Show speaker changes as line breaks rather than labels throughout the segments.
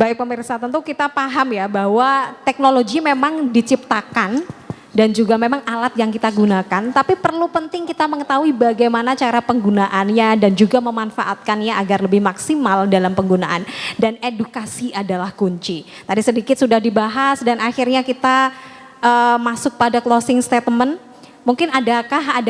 Baik pemirsa, tentu kita paham ya bahwa teknologi memang diciptakan dan juga memang alat yang kita gunakan, tapi perlu penting kita mengetahui bagaimana cara penggunaannya dan juga memanfaatkannya agar lebih maksimal dalam penggunaan. Dan edukasi adalah kunci. Tadi sedikit sudah dibahas dan akhirnya kita masuk pada closing statement. Mungkin ada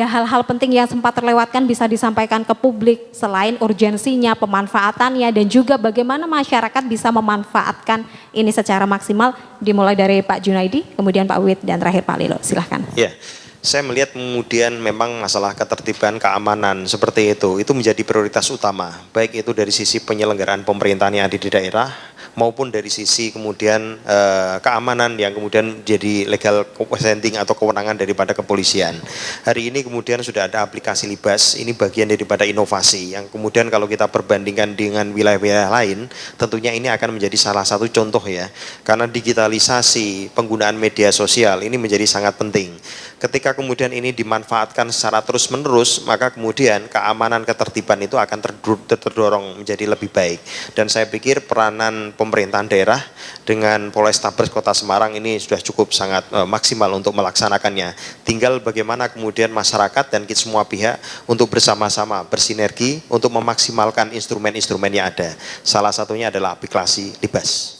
hal-hal penting yang sempat terlewatkan bisa disampaikan ke publik selain urgensinya, pemanfaatannya dan juga bagaimana masyarakat bisa memanfaatkan ini secara maksimal, dimulai dari Pak Junaidi, kemudian Pak Wid dan terakhir Pak Lilo. Silahkan.
Ya, saya melihat kemudian memang masalah ketertiban keamanan seperti itu menjadi prioritas utama, baik itu dari sisi penyelenggaraan pemerintahan yang ada di daerah maupun dari sisi kemudian keamanan yang kemudian jadi legal consenting atau kewenangan daripada kepolisian. Hari ini kemudian sudah ada aplikasi Libas, ini bagian daripada inovasi yang kemudian kalau kita perbandingkan dengan wilayah-wilayah lain, tentunya ini akan menjadi salah satu contoh ya, karena digitalisasi penggunaan media sosial ini menjadi sangat penting. Ketika kemudian ini dimanfaatkan secara terus-menerus, maka kemudian keamanan ketertiban itu akan terdorong menjadi lebih baik. Dan saya pikir peranan pemerintahan daerah dengan Polrestabes Kota Semarang ini sudah cukup sangat maksimal untuk melaksanakannya. Tinggal bagaimana kemudian masyarakat dan kita semua pihak untuk bersama-sama bersinergi untuk memaksimalkan instrumen-instrumen yang ada. Salah satunya adalah aplikasi Libas.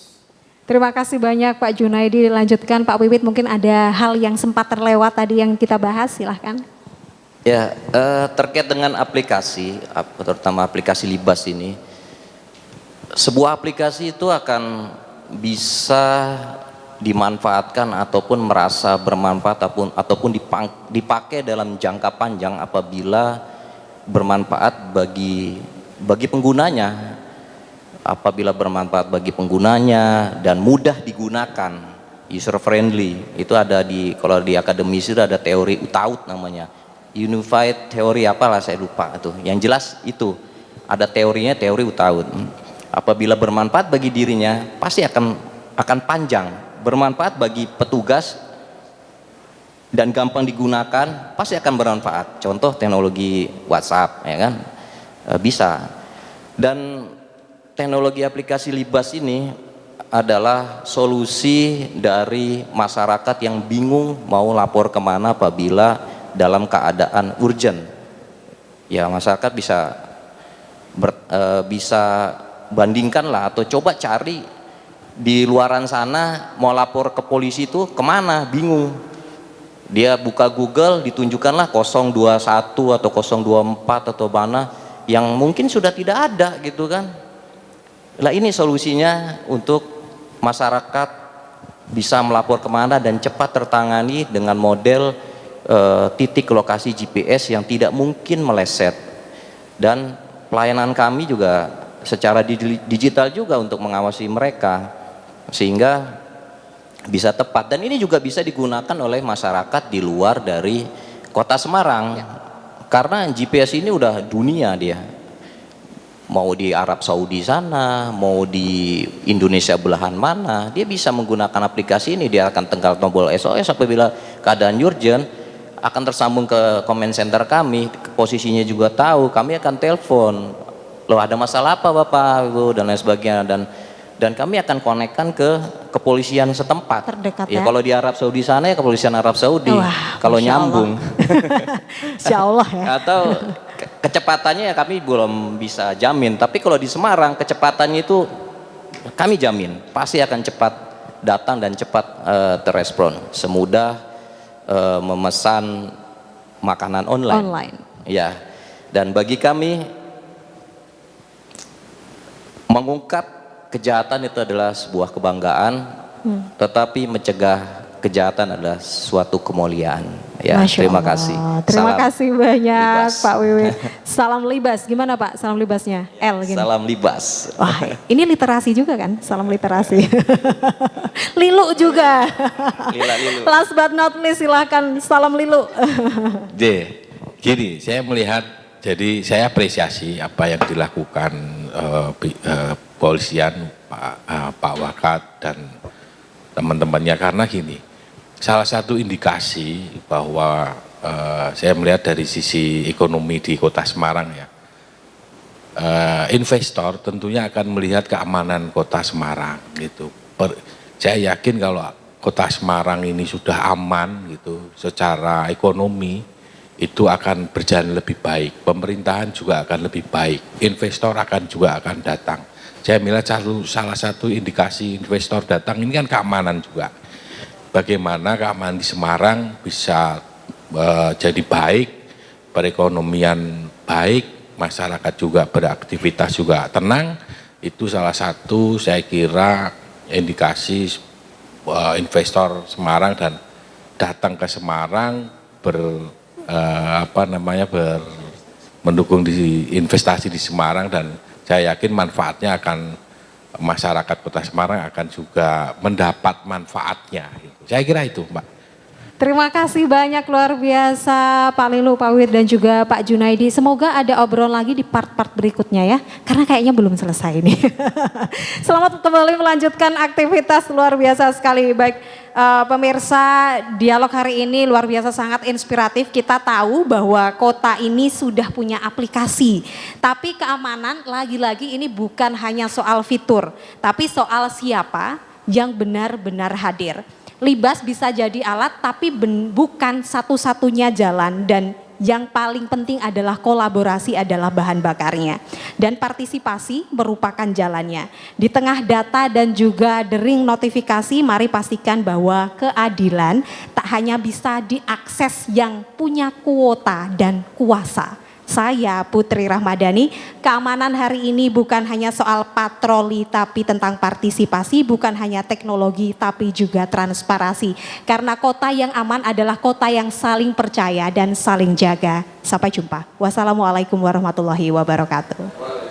Terima kasih banyak Pak Junaidi. Dilanjutkan Pak Wiwit, mungkin ada hal yang sempat terlewat tadi yang kita bahas, silahkan.
Ya, terkait dengan aplikasi, terutama aplikasi Libas ini, sebuah aplikasi itu akan bisa dimanfaatkan ataupun merasa bermanfaat ataupun dipakai dalam jangka panjang apabila bermanfaat bagi penggunanya. Apabila bermanfaat bagi penggunanya dan mudah digunakan, user friendly, itu ada kalau di akademisi itu ada teori UTAUT namanya, Unified Theory apalah saya lupa itu. Yang jelas itu ada teorinya, teori UTAUT. Apabila bermanfaat bagi dirinya pasti akan panjang, bermanfaat bagi petugas dan gampang digunakan pasti akan bermanfaat. Contoh teknologi WhatsApp ya kan, bisa. Dan teknologi aplikasi Libas ini adalah solusi dari masyarakat yang bingung mau lapor kemana apabila dalam keadaan urgent. Ya masyarakat bisa bandingkanlah atau coba cari di luaran sana mau lapor ke polisi itu kemana, bingung. Dia buka Google, ditunjukkanlah 021 atau 024 atau mana yang mungkin sudah tidak ada gitu kan. Nah ini solusinya untuk masyarakat bisa melapor kemana dan cepat tertangani dengan model titik lokasi GPS yang tidak mungkin meleset. Dan pelayanan kami juga secara digital juga untuk mengawasi mereka sehingga bisa tepat. Dan ini juga bisa digunakan oleh masyarakat di luar dari Kota Semarang karena GPS ini udah dunia dia. Mau di Arab Saudi sana, mau di Indonesia belahan mana, dia bisa menggunakan aplikasi ini. Dia akan tegal tombol SOS apabila keadaan urgent, akan tersambung ke comment center kami, posisinya juga tahu, kami akan telepon, loh ada masalah apa Bapak, Ibu, dan lain sebagainya, dan kami akan konekkan ke kepolisian setempat.
Terdekat
ya. Kalau di Arab Saudi sana ya kepolisian Arab Saudi.
Wah,
kalau nyambung.
Insya Allah ya.
Atau kecepatannya ya kami belum bisa jamin. Tapi kalau di Semarang kecepatannya itu kami jamin pasti akan cepat datang dan cepat terrespon. Semudah memesan makanan online. Ya. Dan bagi kami mengungkap kejahatan itu adalah sebuah kebanggaan, tetapi mencegah kejahatan adalah suatu kemuliaan. Ya, terima kasih.
Terima
Salam
kasih banyak
Libas.
Pak Wiwit. Salam Libas, gimana Pak? Salam Libasnya? L gini.
Salam Libas.
Wah, ini literasi juga kan? Salam literasi. Lilu juga.
Lila Lilu.
Last but not least, silahkan salam Lilu.
Gini, saya melihat, jadi saya apresiasi apa yang dilakukan polisian, Pak Wakat dan teman-temannya, karena gini, salah satu indikasi bahwa saya melihat dari sisi ekonomi di Kota Semarang ya, investor tentunya akan melihat keamanan kota Semarang gitu. Saya yakin kalau kota Semarang ini sudah aman gitu secara ekonomi, itu akan berjalan lebih baik, pemerintahan juga akan lebih baik, investor juga akan datang. Saya melihat salah satu indikasi investor datang ini kan keamanan juga. Bagaimana keamanan di Semarang bisa jadi baik, perekonomian baik, masyarakat juga beraktivitas juga tenang, itu salah satu saya kira indikasi investor Semarang dan datang ke Semarang mendukung di investasi di Semarang, dan saya yakin manfaatnya akan masyarakat Kota Semarang akan juga mendapat manfaatnya. Saya kira itu, Mbak.
Terima kasih banyak, luar biasa Pak Lilu, Pak Wid, dan juga Pak Junaidi. Semoga ada obrolan lagi di part-part berikutnya ya, karena kayaknya belum selesai ini. Selamat kembali melanjutkan aktivitas luar biasa sekali. Baik pemirsa, dialog hari ini luar biasa sangat inspiratif. Kita tahu bahwa kota ini sudah punya aplikasi, tapi keamanan lagi-lagi ini bukan hanya soal fitur, tapi soal siapa yang benar-benar hadir. Libas bisa jadi alat, tapi bukan satu-satunya jalan, dan yang paling penting adalah kolaborasi adalah bahan bakarnya. Dan partisipasi merupakan jalannya. Di tengah data dan juga dering notifikasi, mari pastikan bahwa keadilan tak hanya bisa diakses yang punya kuota dan kuasa. Saya Putri Rahmadani, keamanan hari ini bukan hanya soal patroli tapi tentang partisipasi, bukan hanya teknologi tapi juga transparansi. Karena kota yang aman adalah kota yang saling percaya dan saling jaga. Sampai jumpa. Wassalamualaikum warahmatullahi wabarakatuh.